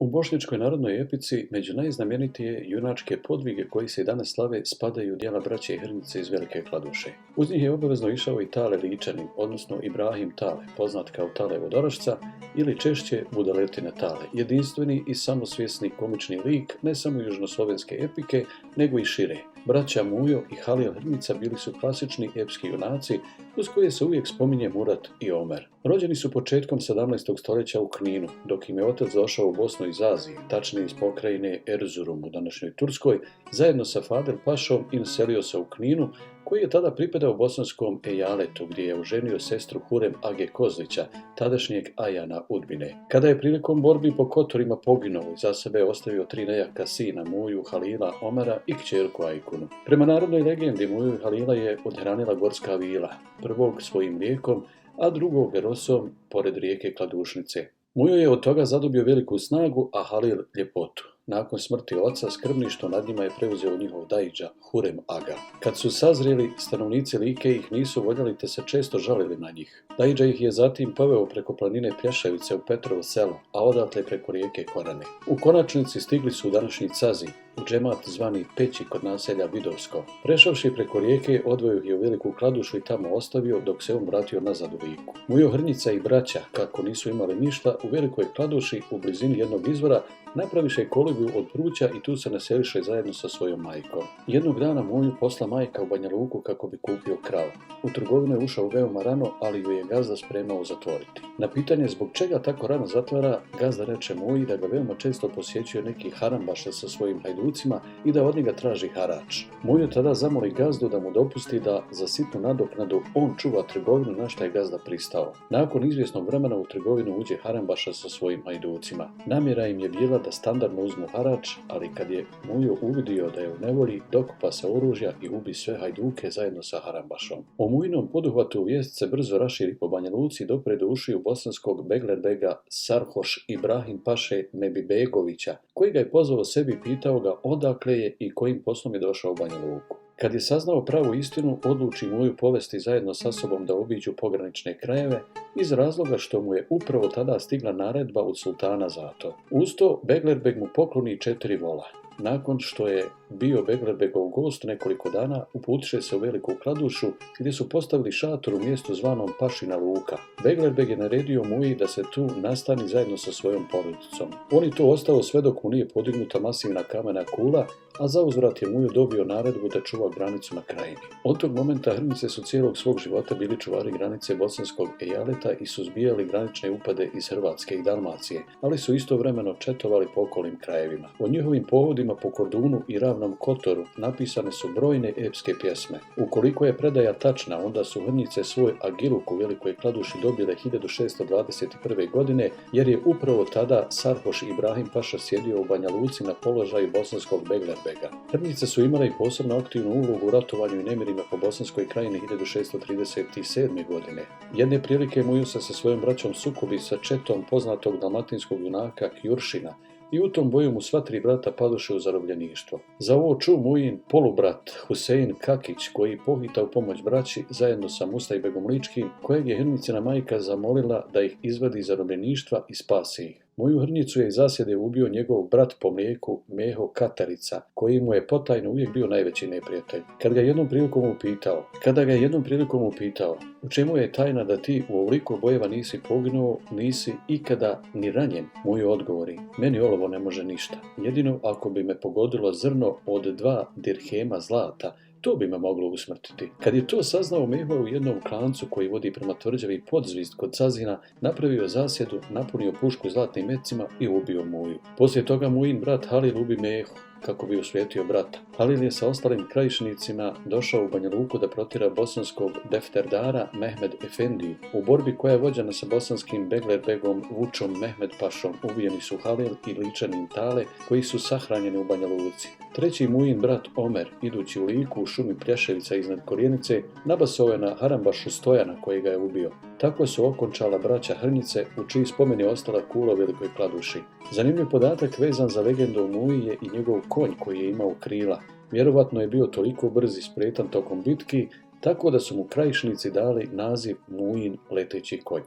U bošnjačkoj narodnoj epici među najznamenitije junačke podvige koji se i danas slave spadaju djela braće Hrnice iz Velike Kladuše. Uz njih je obavezno išao i Tale Ličanin, odnosno Ibrahim Tale, poznat kao Tale Vodorošca ili češće Budaletina Tale, jedinstveni i samosvjesni komični lik ne samo južnoslovenske epike, nego i šire. Braća Mujo i Halil Hrnica bili su klasični epski junaci uz koje se uvijek spominje Murat i Omer. Rođeni su početkom 17. stoljeća u Kninu, dok im je otac došao u Bosnu iz Azije, tačnije iz pokrajine Erzurum u današnjoj Turskoj, zajedno sa Fadel Pašom i naselio se u Kninu, koji je tada pripadao bosanskom ejaletu gdje je oženio sestru Hurem Age Kozlića, tadašnjeg Ajana Udbine. Kada je prilikom borbi po Kotorima poginuo i za sebe ostavio 3 nejaka sina Muju, Halila, Omara i kćerku Ajkunu. Prema narodnoj legendi Muju i Halila je odhranila gorska vila, prvog svojim mlijekom, a drugog rosom pored rijeke Kladušnice. Mujo je od toga zadobio veliku snagu, a Halil ljepotu. Nakon smrti oca, skrbništvo nad njima je preuzeo njihov daidža, Hurem Aga. Kad su sazreli, stanovnici Like ih nisu voljeli te se često žalili na njih. Daidža ih je zatim poveo preko planine Plješevice u Petrovo selo, a odatle preko rijeke Korane. U konačnici stigli su u današnji Cazin, u džemat zvani Peći kod naselja Vidovsko. Prešavši preko rijeke, odveo ih je u Veliku Kladušu i tamo ostavio dok se on vratio nazad u Liku. Mujo Hrnica i braća, kako nisu imali ništa, u Velikoj Kladuši u blizini jednog izvora napraviše kolibiju od pruća i tu se naseliše zajedno sa svojom majkom. Jednog dana Muju posla majka u Banja Luku kako bi kupio kravu. U trgovinu je ušao veoma rano, ali ju je gazda spremao zatvoriti. Na pitanje zbog čega tako rano zatvara, gazda reče Muji da ga veoma često posjećuje neki harambaša sa svojim hajducima i da od njega traži harač. Muju tada zamoli gazdu da mu dopusti da za sitnu nadoknadu on čuva trgovinu, na šta je gazda pristao. Nakon izvjesnog vremena u trgovinu uđe harambaša sa svojim hajducima. Namjera im je bila da standardno uzmu harač, ali kad je Mujo uvidio da je u nevolji, dokupa se oružja i ubi sve hajduke zajedno sa harambašom. O Mujinom poduhvatu vijest se brzo raširi po Banja Luci i dopre do ušiju bosanskog beglerbega Sarhoš Ibrahim Paše Mebibegovića, koji ga je pozvao sebi i pitao ga odakle je i kojim poslom je došao u Banja Luku. Kad je saznao pravu istinu, odluči Muju povesti zajedno sa sobom da obiđu pogranične krajeve iz razloga što mu je upravo tada stigla naredba od sultana za to. Uz to Beglerbeg mu pokloni 4 vola. Nakon što je bio Beglerbegov gost nekoliko dana, uputiše se u Veliku Kladušu gdje su postavili šator u mjestu zvanom Pašina Luka. Beglerbeg je naredio Muji da se tu nastani zajedno sa svojom porodicom. On je tu ostao sve dok mu nije podignuta masivna kamena kula, a zauzvrat je Mujo dobio naredbu da čuva granicu na krajini. Od tog momenta Hrnice su cijelog svog života bili čuvari granice bosanskog ejaleta i suzbijali granične upade iz Hrvatske i Dalmacije, ali su istovremeno četovali po okolnim krajevima. O njihovim pohodima po Kordunu i Ravnom Kotoru napisane su brojne epske pjesme. Ukoliko je predaja tačna, onda su Hrnice svoj agiluk u Velikoj Kladuši dobile 1621. godine, jer je upravo tada Sarhoš Ibrahim Paša sjedio u Banja Luci na položaju bosanskog Beglerbega. Hrnice su imale i posebno aktivnu ulogu u ratovanju i nemirima po Bosanskoj krajini 1637. godine. Jedne prilike Mujo se sa svojom braćom sukobi sa četom poznatog dalmatinskog junaka Kjuršina i u tom boju mu sva 3 brata padoše u zarobljeništvo. Za ovo ču Mujin polubrat Husein Kakić, koji pohita u pomoć braći zajedno sa Mustajbegom Ličkim, kojeg je Hrnicina majka zamolila da ih izvadi iz zarobljeništva i spasi ih. Muju Hrnicu je iz zasjede ubio njegov brat po mlijeku Meho Katarica, koji mu je potajno uvijek bio najveći neprijatelj. Kada ga je jednom prilikom upitao, u čemu je tajna da ti u ovoliko bojeva nisi poginuo, nisi ikada ni ranjen, Muju odgovori, meni olovo ne može ništa. Jedino ako bi me pogodilo zrno od 2 dirhema zlata, to bi me moglo usmrtiti. Kad je to saznao, Meho je u jednom klancu koji vodi prema tvrđavi Podzvizd kod Cazina napravio zasjedu, napunio pušku zlatnim mecima i ubio Muju. Poslije toga Mujin brat Halil ubi Mehu kako bi osvijetio brata. Halil je sa ostalim krajišnicima došao u Banja Luku da protjera bosanskog defterdara Mehmed Efendiju. U borbi koja je vođena sa bosanskim Beglerbegom Vučom Mehmed Pašom ubijeni su Halil i Ličanin Tale, koji su sahranjeni u Banja Luci. Treći Mujin brat Omer, idući u Liku u šumi Plješevica iznad Korijenice, nabasao je na harambašu Stojana koji ga je ubio. Tako su okončala braća Hrnice, u čiji spomen je ostala kula u Velikoj Kladuši. Zanimljiv podatak vezan za legendu o Muji je i njegov konj koji je imao krila. Vjerovatno je bio toliko brz i spretan tokom bitki, tako da su mu krajišnici dali naziv Mujin leteći konj.